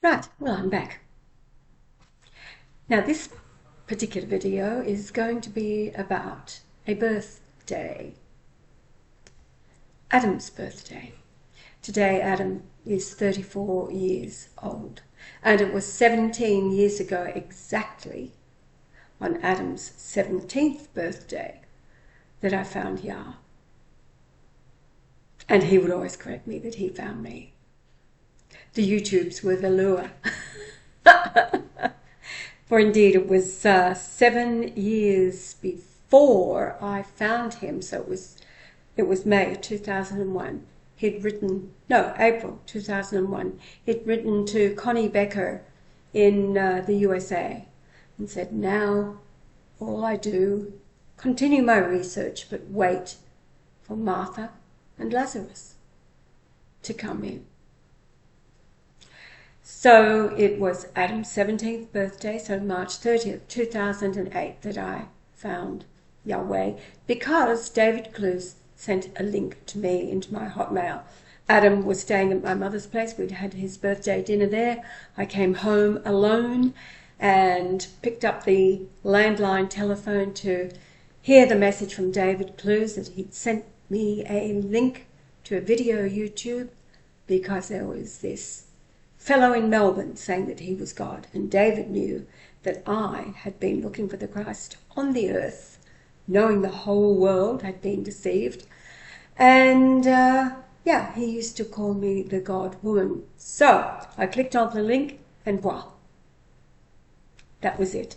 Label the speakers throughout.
Speaker 1: Right, well, I'm back. Now, this particular video is going to be about a birthday. Adam's birthday. Today, Adam is 34 years old, and it was 17 years ago exactly, on Adam's 17th birthday, that I found Yah. And he would always correct me that he found me. The YouTubes were the lure. For indeed, it was 7 years before I found him, so it was May 2001. April 2001. He'd written to Connie Becker in the USA and said, now all I do, continue my research, but wait for Martha and Lazarus to come in. So it was Adam's 17th birthday, so March 30th, 2008, that I found Yahweh, because David Clues sent a link to me into my Hotmail. Adam was staying at my mother's place. We'd had his birthday dinner there. I came home alone and picked up the landline telephone to hear the message from David Clues that he'd sent me a link to a video YouTube because there was this fellow in Melbourne saying that he was God, and David knew that I had been looking for the Christ on the earth, knowing the whole world had been deceived, and he used to call me the God woman. So I clicked on the link, and voila, that was it.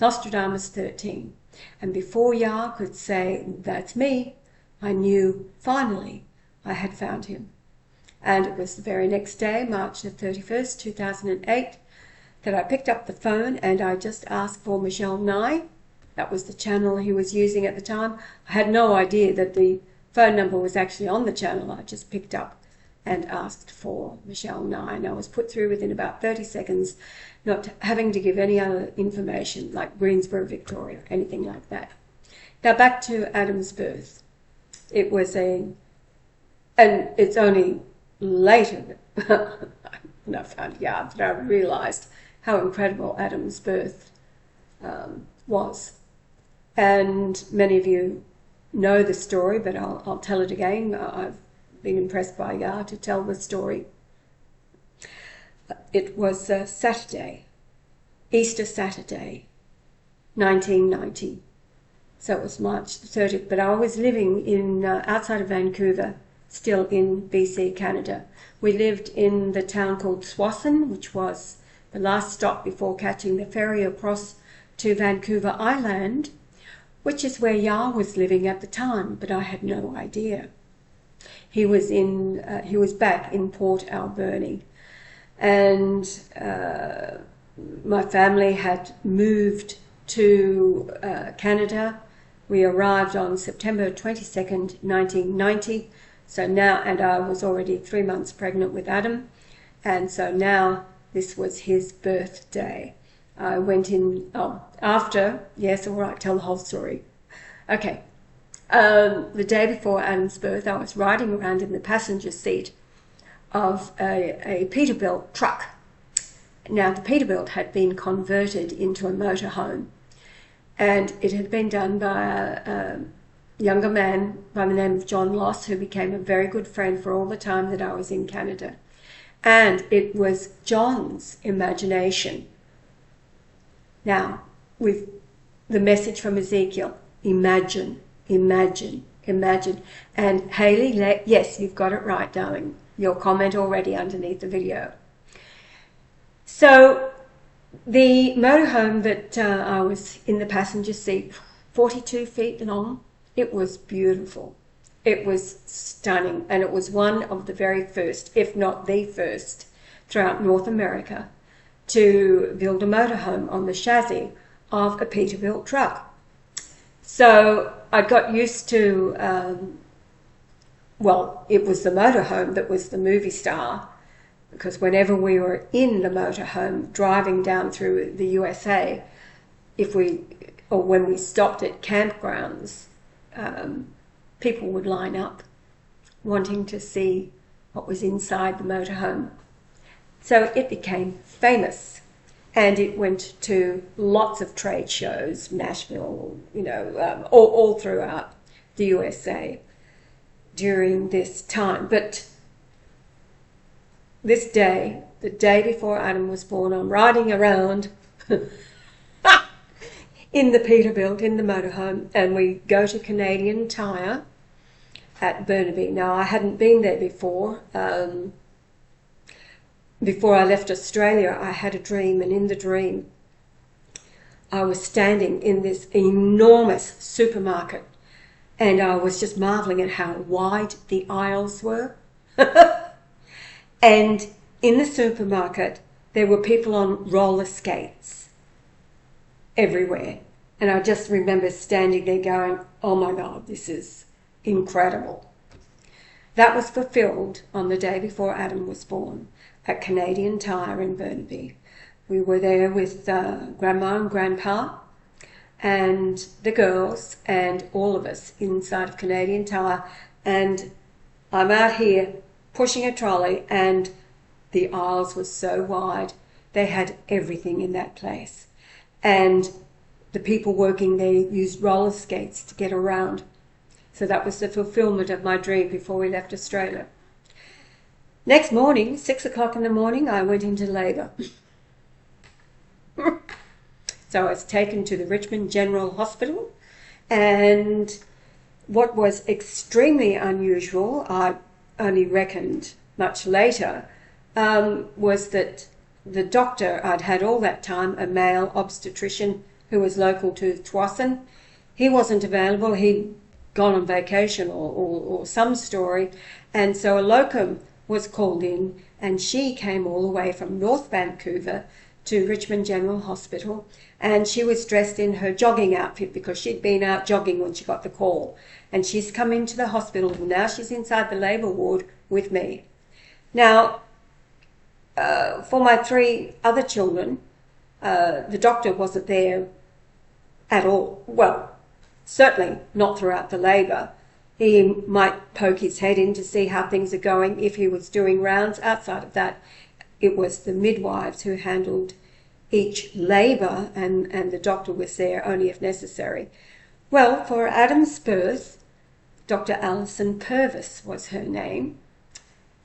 Speaker 1: Nostradamus 13. And before Yah could say, that's me, I knew finally I had found him. And it was the very next day, March the 31st, 2008, that I picked up the phone and I just asked for Michelle Nye. That was the channel he was using at the time. I had no idea that the phone number was actually on the channel. I just picked up and asked for Michelle Nye, and I was put through within about 30 seconds, not having to give any other information like Greensboro, Victoria, anything like that. Now back to Adam's birth. It was and it's only later when I found Yah that I realized how incredible Adam's birth was. And many of you know the story, but I'll tell it again. I've been impressed by Yah to tell the story. It was Saturday, Easter Saturday, 1990. So it was March the 30th, but I was living in outside of Vancouver, still in BC, Canada. We lived in the town called Tsawwassen, which was the last stop before catching the ferry across to Vancouver Island, which is where Yah was living at the time, but I had no idea. He was back in Port Alberni, and my family had moved to Canada. We arrived on September 22nd, 1990. So now, and I was already 3 months pregnant with Adam, and so now this was his birthday. I went in, yes, all right, tell the whole story. Okay, the day before Adam's birth, I was riding around in the passenger seat of a Peterbilt truck. Now, the Peterbilt had been converted into a motorhome, and it had been done by a younger man by the name of John Loss, who became a very good friend for all the time that I was in Canada. And it was John's imagination. Now, with the message from Ezekiel, imagine, imagine, imagine. And Hayley, yes, you've got it right, darling. Your comment already underneath the video. So the motorhome that I was in the passenger seat, 42 feet long, it was beautiful. It was stunning, and it was one of the very first, if not the first, throughout North America to build a motorhome on the chassis of a Peterbilt truck. So I got used to, it was the motorhome that was the movie star, because whenever we were in the motorhome driving down through the USA, when we stopped at campgrounds, people would line up wanting to see what was inside the motorhome. So it became famous, and it went to lots of trade shows, Nashville, all throughout the USA during this time. But this day, the day before Adam was born, I'm riding around in the Peterbilt, in the motorhome, and we go to Canadian Tire at Burnaby. Now, I hadn't been there before. Before I left Australia, I had a dream, and in the dream, I was standing in this enormous supermarket, and I was just marveling at how wide the aisles were. And in the supermarket, there were people on roller skates everywhere. And I just remember standing there going, oh my God, this is incredible. That was fulfilled on the day before Adam was born at Canadian Tire in Burnaby. We were there with Grandma and Grandpa and the girls and all of us inside of Canadian Tire. And I'm out here pushing a trolley, and the aisles were so wide. They had everything in that place. And the people working there used roller skates to get around. So that was the fulfillment of my dream before we left Australia. Next morning, 6 o'clock in the morning, I went into labour. So I was taken to the Richmond General Hospital, and what was extremely unusual, I only reckoned much later, was that the doctor I'd had all that time, a male obstetrician who was local to Tsawwassen, he wasn't available. He'd gone on vacation or some story, and so a locum was called in, and she came all the way from North Vancouver to Richmond General Hospital, and she was dressed in her jogging outfit because she'd been out jogging when she got the call, and she's come into the hospital, and now she's inside the labour ward with me. Now, for my 3 other children, the doctor wasn't there at all. Well, certainly not throughout the labour. He might poke his head in to see how things are going if he was doing rounds. Outside of that, it was the midwives who handled each labour, and the doctor was there only if necessary. Well, for Adam's birth, Dr. Alison Purvis was her name,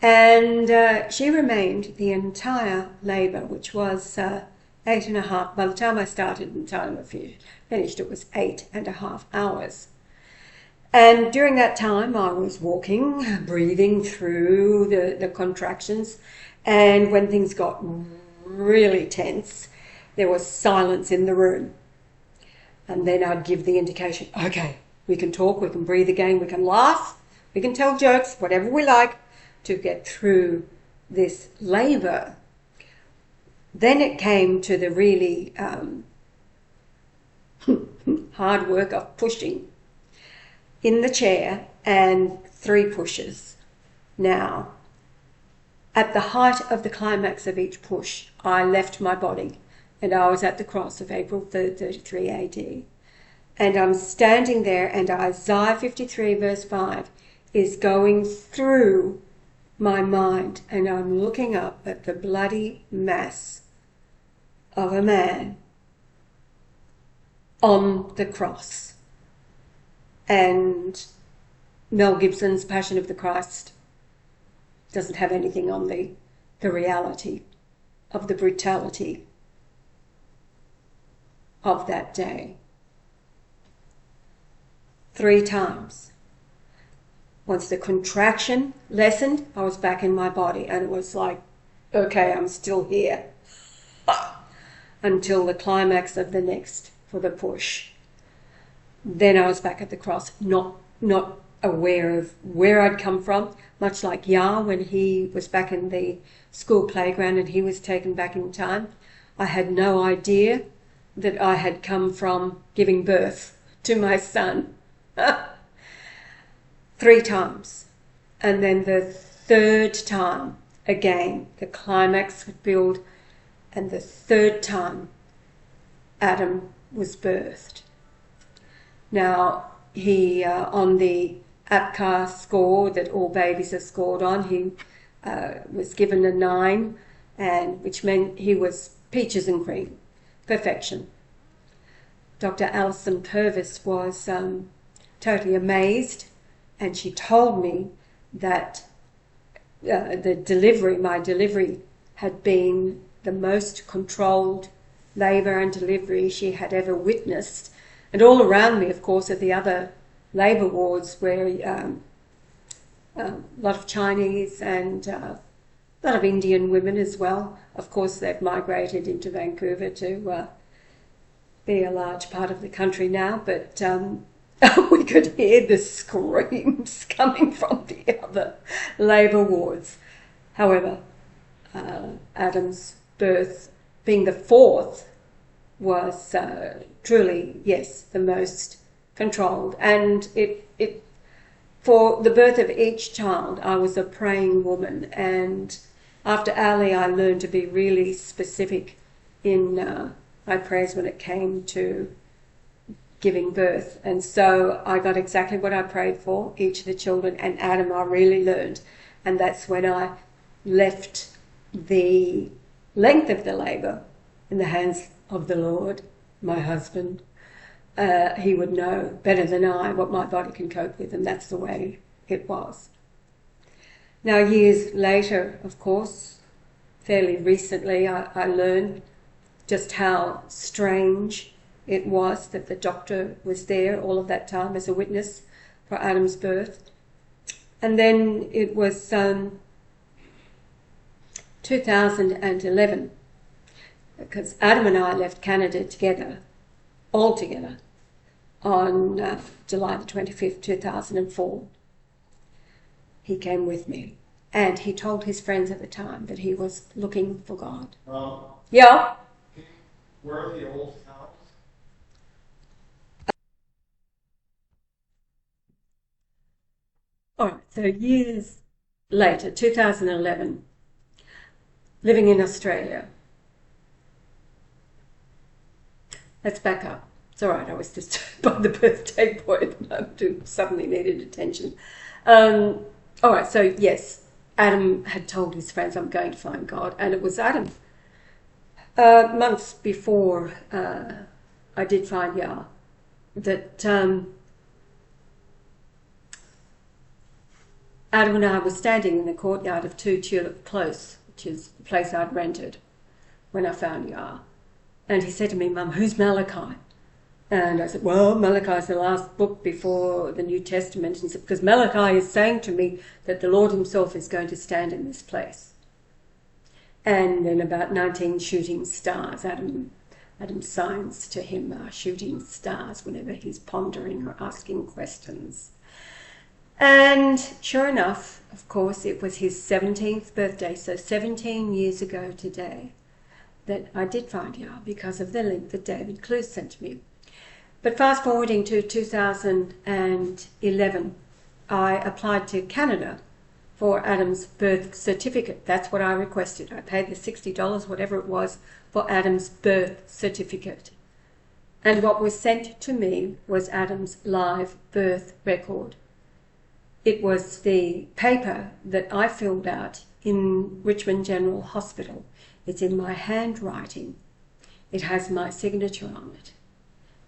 Speaker 1: and she remained the entire labour, which was 8.5. By the time I started and the time I finished, it was 8.5 hours. And during that time, I was walking, breathing through the contractions, and when things got really tense, there was silence in the room. And then I'd give the indication, okay, we can talk, we can breathe again, we can laugh, we can tell jokes, whatever we like, to get through this labour. Then it came to the really hard work of pushing in the chair, and 3 pushes. Now, at the height of the climax of each push, I left my body, and I was at the cross of April 3rd, 33 AD. And I'm standing there, and Isaiah 53 verse 5 is going through my mind, and I'm looking up at the bloody mass of a man on the cross. And Mel Gibson's Passion of the Christ doesn't have anything on the reality of the brutality of that day. 3 times. Once the contraction lessened, I was back in my body, and it was like, okay, I'm still here until the climax of the next for the push. Then I was back at the cross, not aware of where I'd come from, much like Yah when he was back in the school playground and he was taken back in time. I had no idea that I had come from giving birth to my son. 3 times. And then the 3rd time, again, the climax would build, and the 3rd time, Adam was birthed. Now, he, on the APCAR score that all babies are scored on, he was given a 9, and which meant he was peaches and cream, perfection. Dr. Alison Purvis was totally amazed, and she told me that my delivery had been the most controlled labour and delivery she had ever witnessed. And all around me, of course, at the other labour wards were a lot of Chinese and a lot of Indian women as well. Of course, they've migrated into Vancouver to be a large part of the country now, but we could hear the screams coming from the other labour wards. However, Adam's birth, being the fourth, was truly, yes, the most controlled. And it for the birth of each child, I was a praying woman. And after Ali, I learned to be really specific in my prayers when it came to giving birth. And so I got exactly what I prayed for, each of the children, and Adam I really learned. And that's when I left the length of the labour in the hands of the Lord, my husband. He would know better than I what my body can cope with, and that's the way it was. Now, years later, of course, fairly recently, I learned just how strange it was that the doctor was there all of that time as a witness for Adam's birth. And then it was 2011, because Adam and I left Canada together, all together, on July the 25th, 2004. He came with me, and he told his friends at the time that he was looking for God. Yeah?
Speaker 2: Where are the old towns?
Speaker 1: All right, so years later, 2011, living in Australia. Let's back up. It's all right, I was disturbed by the birthday boy at the moment who suddenly needed attention. All right, so yes, Adam had told his friends, I'm going to find God, and it was Adam. Months before I did find Yah, that Adam and I were standing in the courtyard of 2 Tulip Close, which is the place I'd rented when I found Yah. And he said to me, Mum, who's Malachi? And I said, well, Malachi is the last book before the New Testament. And he said, because Malachi is saying to me that the Lord himself is going to stand in this place. And then about 19 shooting stars. Adam signs to him shooting stars whenever he's pondering or asking questions. And sure enough, of course, it was his 17th birthday, so 17 years ago today, that I did find Yah because of the link that David Clue sent to me. But fast forwarding to 2011, I applied to Canada for Adam's birth certificate. That's what I requested. I paid the $60, whatever it was, for Adam's birth certificate. And what was sent to me was Adam's live birth record. It was the paper that I filled out in Richmond General Hospital. It's in my handwriting. It has my signature on it.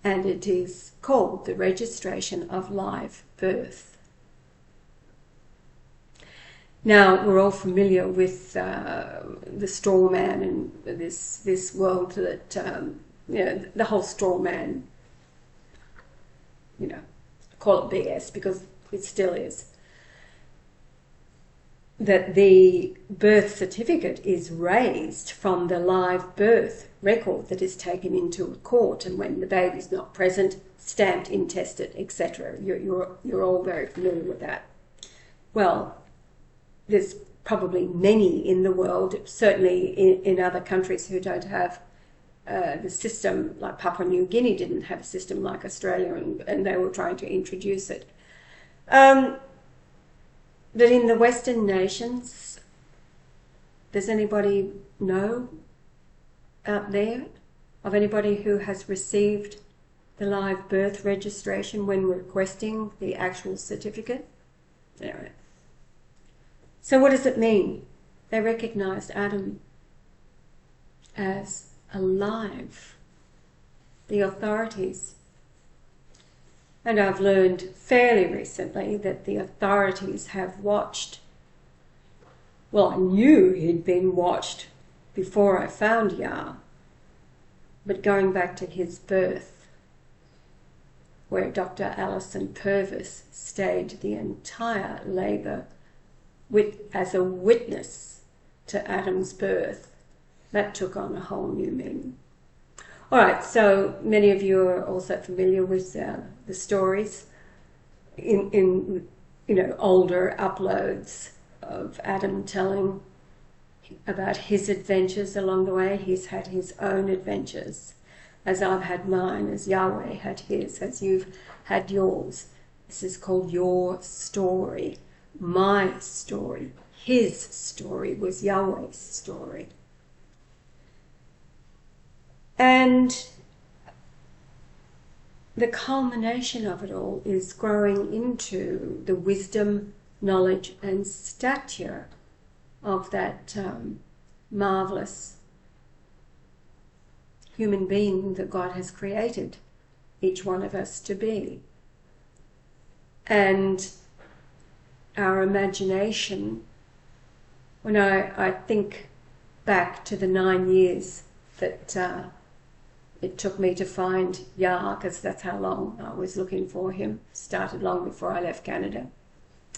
Speaker 1: And it is called the Registration of Live Birth. Now, we're all familiar with the straw man and this world that, the whole straw man, call it BS because it still is. That the birth certificate is raised from the live birth record that is taken into a court, and when the baby's not present, stamped, intested, etc. You're all very familiar with that. Well, there's probably many in the world, certainly in other countries who don't have the system, like Papua New Guinea didn't have a system like Australia, and they were trying to introduce it. But in the Western nations, does anybody know out there of anybody who has received the live birth registration when requesting the actual certificate? Anyway. So what does it mean? They recognised Adam as alive, the authorities. And I've learned fairly recently that the authorities have watched. Well, I knew he'd been watched before I found Yah, but going back to his birth, where Dr. Alison Purvis stayed the entire labour as a witness to Adam's birth, that took on a whole new meaning. All right, so many of you are also familiar with the stories in older uploads of Adam telling about his adventures along the way. He's had his own adventures, as I've had mine, as Yahweh had his, as you've had yours. This is called your story, my story. His story was Yahweh's story. And the culmination of it all is growing into the wisdom, knowledge, and stature of that marvelous human being that God has created each one of us to be. And our imagination, when I think back to the 9 years that it took me to find Yah, because that's how long I was looking for him. Started long before I left Canada.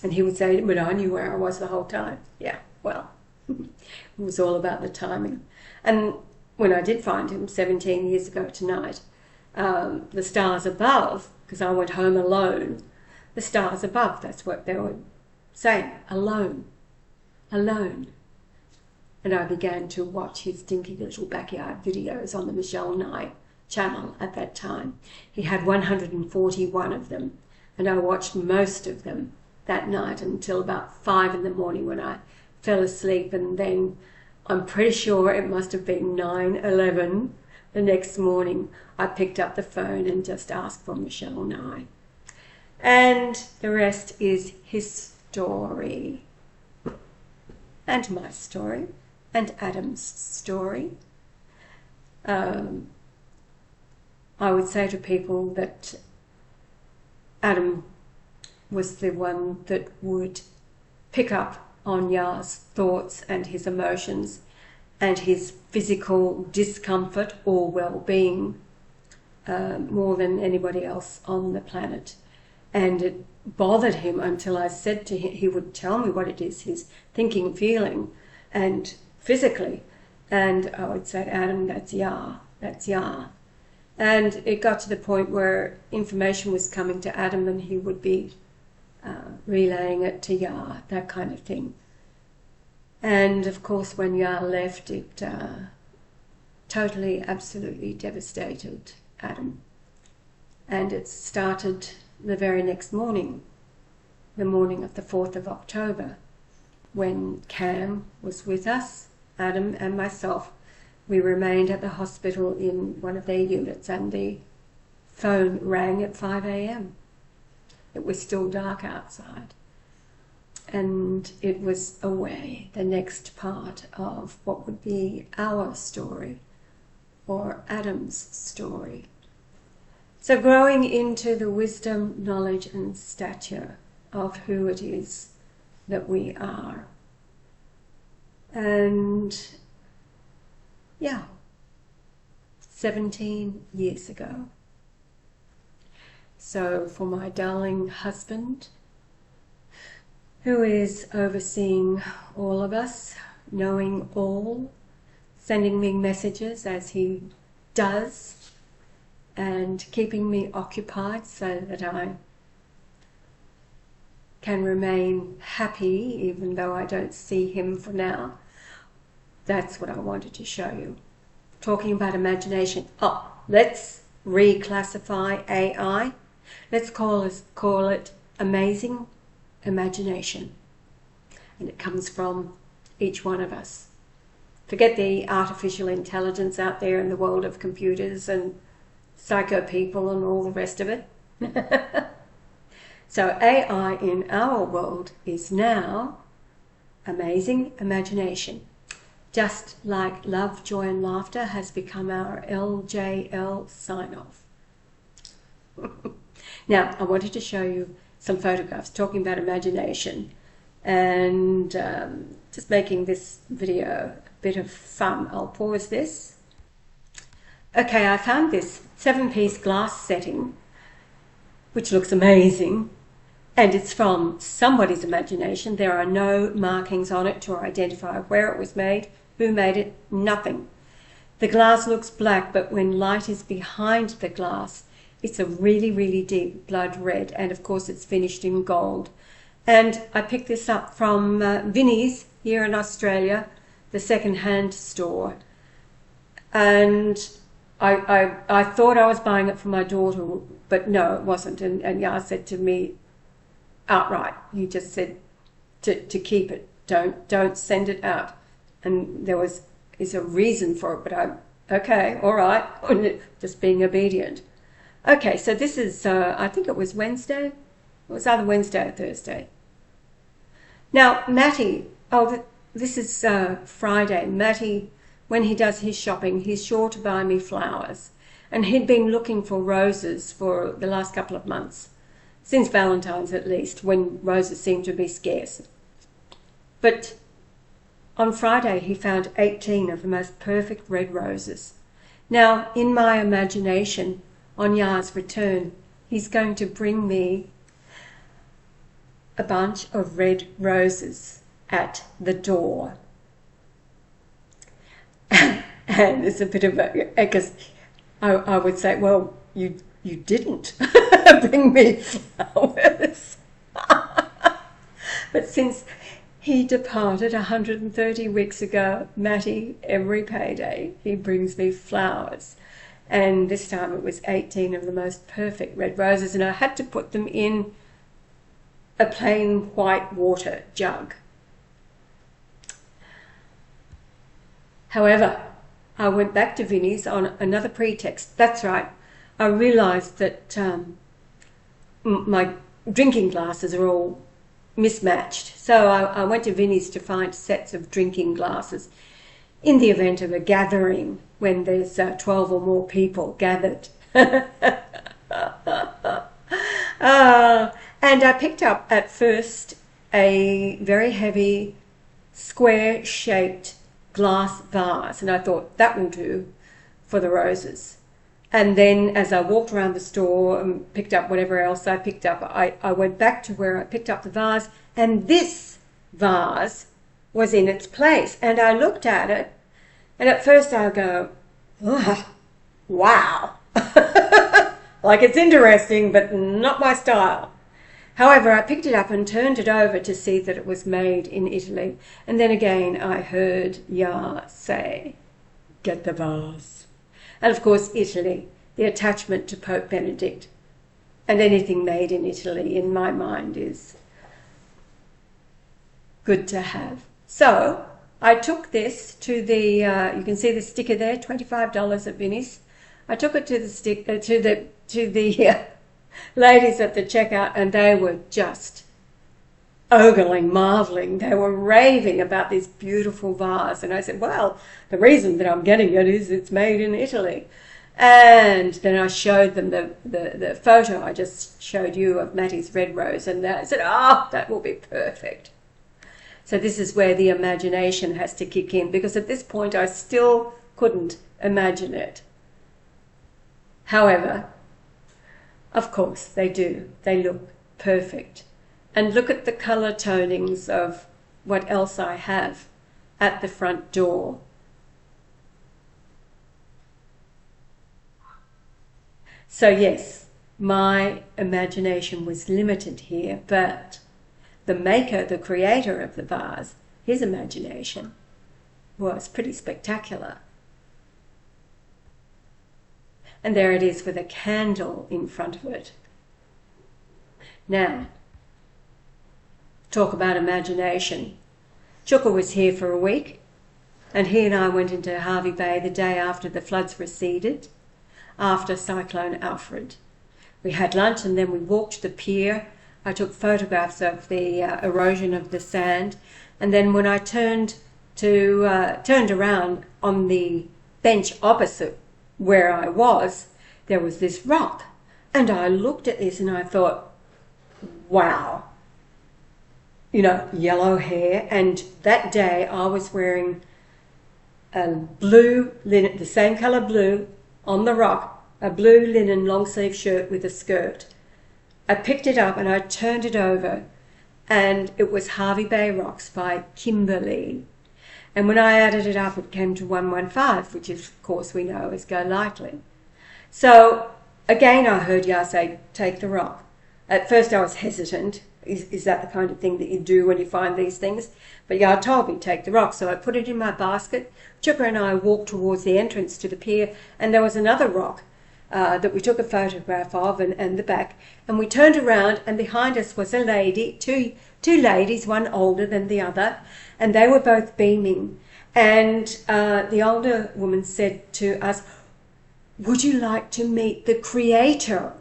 Speaker 1: And he would say, but I knew where I was the whole time. Yeah, well, it was all about the timing. And when I did find him 17 years ago tonight, the stars above, because I went home alone, the stars above, that's what they were saying, alone, alone. And I began to watch his dinky little backyard videos on the Michelle Nye channel at that time. He had 141 of them, and I watched most of them that night until about 5 in the morning when I fell asleep, and then I'm pretty sure it must have been 9:11 the next morning. I picked up the phone and just asked for Michelle Nye. And the rest is his story, and my story, and Adam's story. I would say to people that Adam was the one that would pick up on Yah's thoughts and his emotions and his physical discomfort or well-being more than anybody else on the planet. And it bothered him until I said to him, he would tell me what it is he's thinking, feeling, and physically. And I would say, Adam, that's Yah, that's Yah. And it got to the point where information was coming to Adam and he would be relaying it to Yah, that kind of thing. And of course, when Yah left, it totally, absolutely devastated Adam. And it started the very next morning, the morning of the 4th of October, when Cam was with us, Adam and myself. We remained at the hospital in one of their units, and the phone rang at 5 a.m. It was still dark outside. And it was away, the next part of what would be our story, or Adam's story. So growing into the wisdom, knowledge, and stature of who it is that we are. And 17 years ago. So for my darling husband, who is overseeing all of us, knowing all, sending me messages as he does, and keeping me occupied so that I can remain happy even though I don't see him for now. That's what I wanted to show you. Talking about imagination. Oh, let's reclassify AI. Let's call it amazing imagination. And it comes from each one of us. Forget the artificial intelligence out there in the world of computers and psycho people and all the rest of it. So AI in our world is now amazing imagination. just like love, joy and laughter has become our LJL sign-off. Now, I wanted to show you some photographs talking about imagination and just making this video a bit of fun. I'll pause this. Okay, I found this 7-piece glass setting, which looks amazing, and it's from somebody's imagination. There are no markings on it to identify where it was made, who made it, nothing. The glass looks black, but when light is behind the glass, it's a really, really deep blood red, and of course it's finished in gold. And I picked this up from Vinnie's here in Australia, the second-hand store, and I thought I was buying it for my daughter, but no, it wasn't. And Yah said to me outright, he just said to keep it, don't send it out. And there is a reason for it, but I'm okay, all right, just being obedient. Okay, so this is, I think it was Wednesday. It was either Wednesday or Thursday. Now, Matty, this is Friday. Matty, when he does his shopping, he's sure to buy me flowers. And he'd been looking for roses for the last couple of months, since Valentine's at least, when roses seem to be scarce. But on Friday, he found 18 of the most perfect red roses. Now, in my imagination, on Yah's return, he's going to bring me a bunch of red roses at the door. And it's a bit of a, because I would say, well, you didn't bring me flowers. But since he departed 130 weeks ago, Matty, every payday, he brings me flowers. And this time it was 18 of the most perfect red roses, and I had to put them in a plain white water jug. However, I went back to Vinnie's on another pretext. That's right, I realised that my drinking glasses are all mismatched. So I went to Vinnie's to find sets of drinking glasses in the event of a gathering when there's 12 or more people gathered. And I picked up at first a very heavy square-shaped glass vase, and I thought that will do for the roses. And then as I walked around the store and picked up whatever else I picked up, I went back to where I picked up the vase, and this vase was in its place. And I looked at it, and at first I go, oh, wow. Like, it's interesting, but not my style. However, I picked it up and turned it over to see that it was made in Italy. And then again, I heard Yah say, get the vase. And of course, Italy, the attachment to Pope Benedict, and anything made in Italy, in my mind, is good to have. So I took this to the, you can see the sticker there, $25 at Vinnie's. I took it to the ladies at the checkout, and they were just ogling, marveling. They were raving about this beautiful vase. And I said, well, the reason that I'm getting it is it's made in Italy. And then I showed them the photo I just showed you of Matty's red rose, and they said, oh, that will be perfect. So this is where the imagination has to kick in, because at this point I still couldn't imagine it. However, of course they do. They look perfect. And look at the colour tonings of what else I have at the front door. So yes, my imagination was limited here, but the maker, the creator of the vase, his imagination was pretty spectacular. And there it is with a candle in front of it. Now, talk about imagination. Chuka was here for a week, and he and I went into Hervey Bay the day after the floods receded, after Cyclone Alfred. We had lunch and then we walked the pier. I took photographs of the erosion of the sand, and then when I turned turned around on the bench opposite where I was, there was this rock. And I looked at this and I thought, wow, yellow hair. And that day I was wearing a blue linen, the same colour blue on the rock, a blue linen long sleeve shirt with a skirt. I picked it up and I turned it over, and it was Hervey Bay Rocks by Kimberley. And when I added it up, it came to 115, which of course we know is Golightly. So again, I heard Yah say, take the rock. At first I was hesitant. Is that the kind of thing that you do when you find these things? But Yah told me, take the rock. So I put it in my basket. Chuka and I walked towards the entrance to the pier, and there was another rock that we took a photograph of, and the back. And we turned around, and behind us was a lady, two ladies, one older than the other, and they were both beaming. And the older woman said to us, would you like to meet the Creator?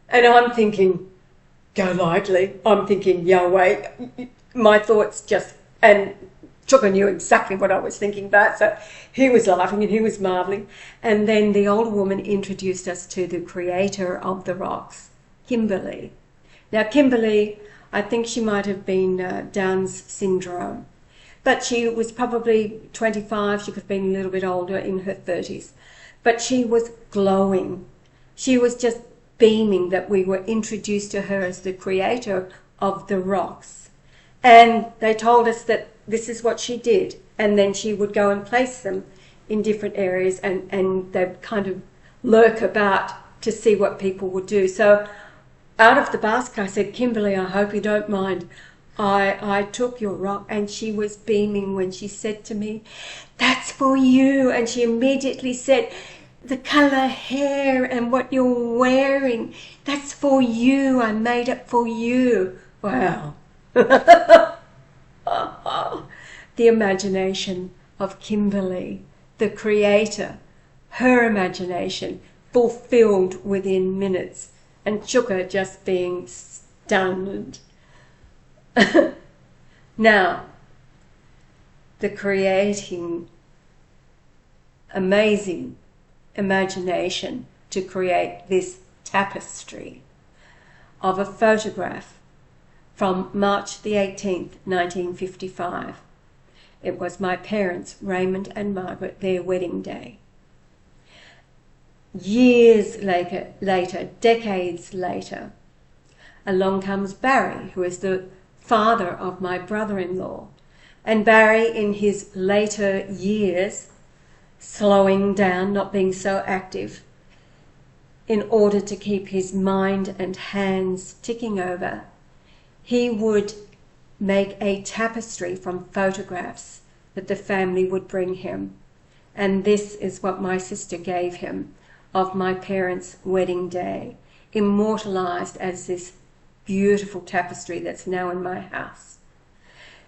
Speaker 1: And I'm thinking, Golightly. I'm thinking, Yahweh. My thoughts and Chuka knew exactly what I was thinking about, so he was laughing and he was marvelling. And then the older woman introduced us to the Creator of the rocks, Kimberley. Now, Kimberley, I think she might have been Down's syndrome, but she was probably 25. She could have been a little bit older, in her 30s. But she was glowing. She was just beaming that we were introduced to her as the Creator of the rocks. And they told us that this is what she did. And then she would go and place them in different areas, and they'd kind of lurk about to see what people would do. So out of the basket, I said, Kimberley, I hope you don't mind. I took your rock, and she was beaming when she said to me, that's for you. And she immediately said, the colour hair and what you're wearing, that's for you. I made it for you. Wow. The imagination of Kimberley, the Creator, her imagination fulfilled within minutes, and Chuka just being stunned. Now, the creating amazing imagination to create this tapestry of a photograph from March the 18th, 1955. It was my parents, Raymond and Margaret, their wedding day. Years later, decades later, along comes Barry, who is the father of my brother-in-law. And Barry, in his later years, slowing down, not being so active, in order to keep his mind and hands ticking over, he would make a tapestry from photographs that the family would bring him. And this is what my sister gave him of my parents' wedding day, immortalized as this beautiful tapestry that's now in my house.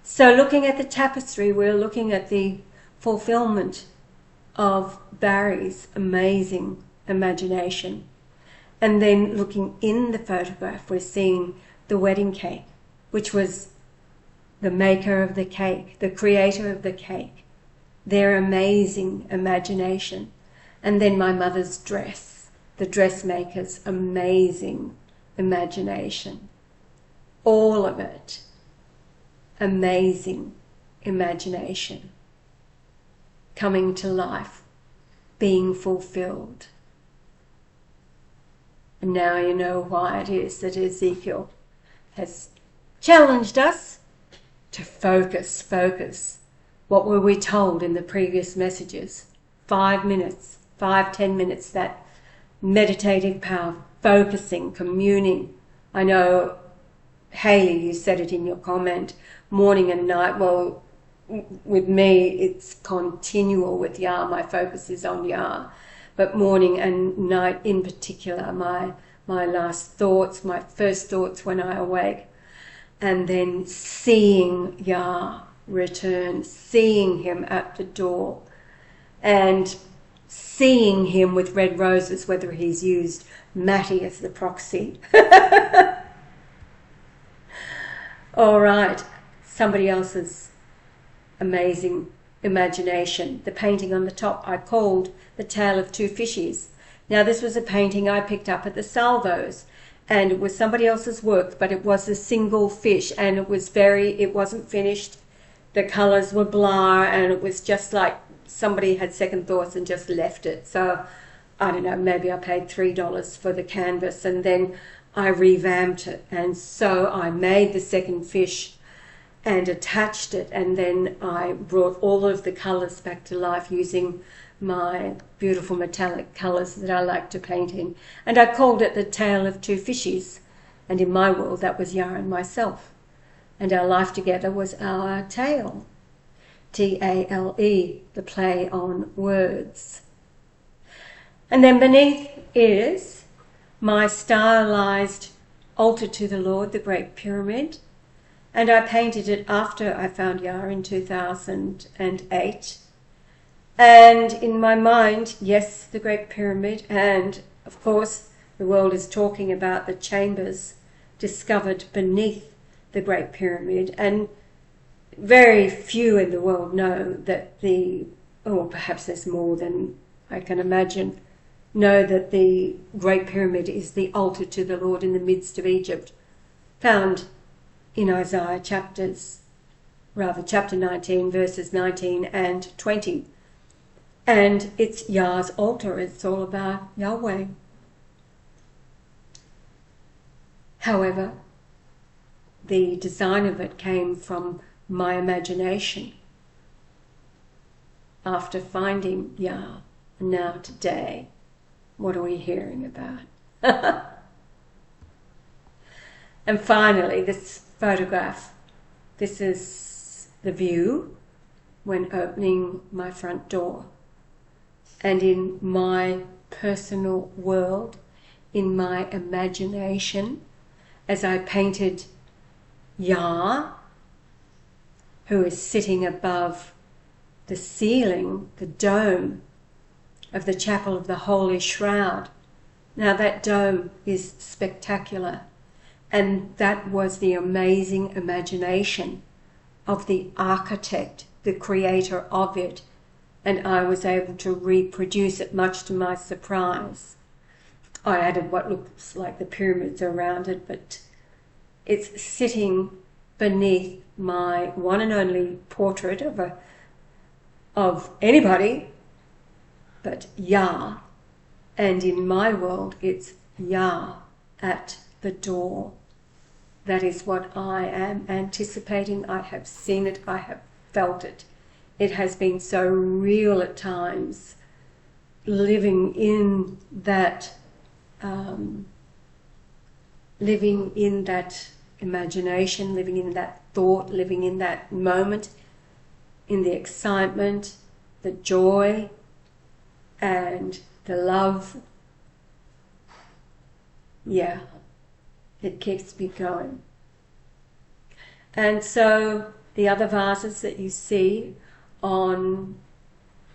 Speaker 1: So looking at the tapestry, we're looking at the fulfillment of Barry's amazing imagination. And then looking in the photograph, we're seeing the wedding cake, which was the maker of the cake, the creator of the cake, their amazing imagination. And then my mother's dress, the dressmaker's amazing imagination. All of it, amazing imagination, coming to life, being fulfilled. And now you know why it is that Ezekiel has challenged us to focus. What were we told in the previous messages? 5 minutes, 10 minutes, that meditative power, focusing, communing. I know, Hayley, you said it in your comment, morning and night. Well, with me, it's continual with Yah. My focus is on Yah. But morning and night in particular, my last thoughts, my first thoughts when I awake, and then seeing Yah return, seeing him at the door, and seeing him with red roses, whether he's used Matty as the proxy. All right, somebody else's amazing imagination. The painting on the top I called The Tale of Two Fishes. Now this was a painting I picked up at the Salvos, and it was somebody else's work, but it was a single fish, and it wasn't finished. The colours were blur, and it was just like somebody had second thoughts and just left it. So I don't know, maybe I paid $3 for the canvas, and then I revamped it, and so I made the second fish and attached it, and then I brought all of the colours back to life using my beautiful metallic colours that I like to paint in. And I called it The Tale of Two Fishes, and in my world that was Yah and myself. And our life together was our tale. T-A-L-E, the play on words. And then beneath is my stylized altar to the Lord, the Great Pyramid. And I painted it after I found Yah in 2008. And in my mind, yes, the Great Pyramid, and of course the world is talking about the chambers discovered beneath the Great Pyramid, and very few in the world know that perhaps there's more than I can imagine, know that the Great Pyramid is the altar to the Lord in the midst of Egypt, found in Isaiah chapter 19, verses 19 and 20. And it's Yah's altar. It's all about Yahweh. However, the design of it came from my imagination after finding Yah. Now today, what are we hearing about? And finally, this photograph. This is the view when opening my front door. And in my personal world, in my imagination, as I painted Yah, who is sitting above the ceiling, the dome of the Chapel of the Holy Shroud. Now that dome is spectacular, and that was the amazing imagination of the architect, the creator of it, and I was able to reproduce it, much to my surprise. I added what looks like the pyramids around it, but it's sitting beneath my one and only portrait of anybody but Yah, and in my world it's Yah at the door. That is what I am anticipating. I have seen it, I have felt it. It has been so real at times, living in that imagination, living in that thought, living in that moment, in the excitement, the joy, and the love. Yeah, it keeps me going. And so the other vases that you see on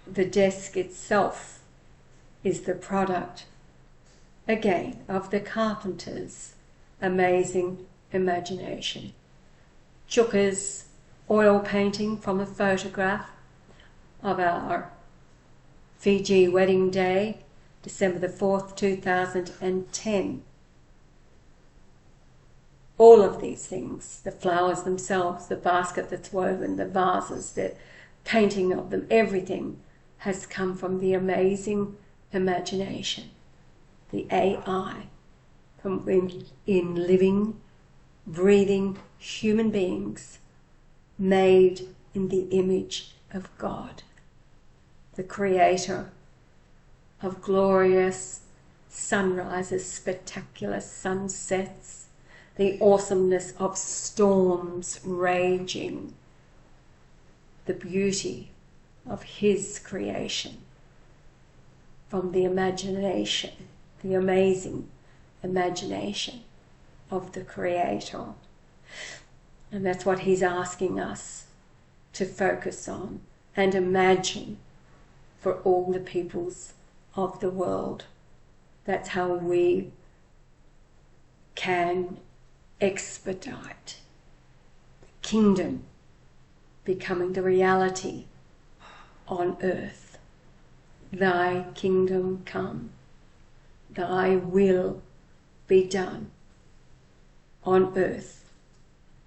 Speaker 1: the desk itself is the product, again, of the carpenter's amazing imagination. Chuka's oil painting from a photograph of our Fiji wedding day, December the 4th, 2010. All of these things, the flowers themselves, the basket that's woven, the vases, the painting of them, everything has come from the amazing imagination, the AI, from in living, breathing human beings made in the image of God, the creator of glorious sunrises, spectacular sunsets, the awesomeness of storms raging, the beauty of his creation, from the imagination, the amazing imagination of the Creator. And that's what he's asking us to focus on and imagine for all the peoples of the world. That's how we can expedite the kingdom becoming the reality on earth. Thy kingdom come, thy will be done on earth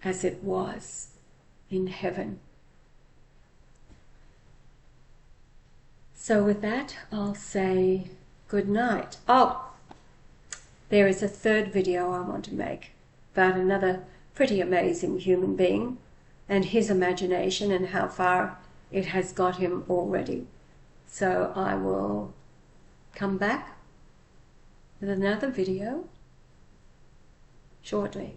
Speaker 1: as it was in heaven. So with that, I'll say good night. Oh, there is a third video I want to make about another pretty amazing human being and his imagination and how far it has got him already. So I will come back with another video shortly.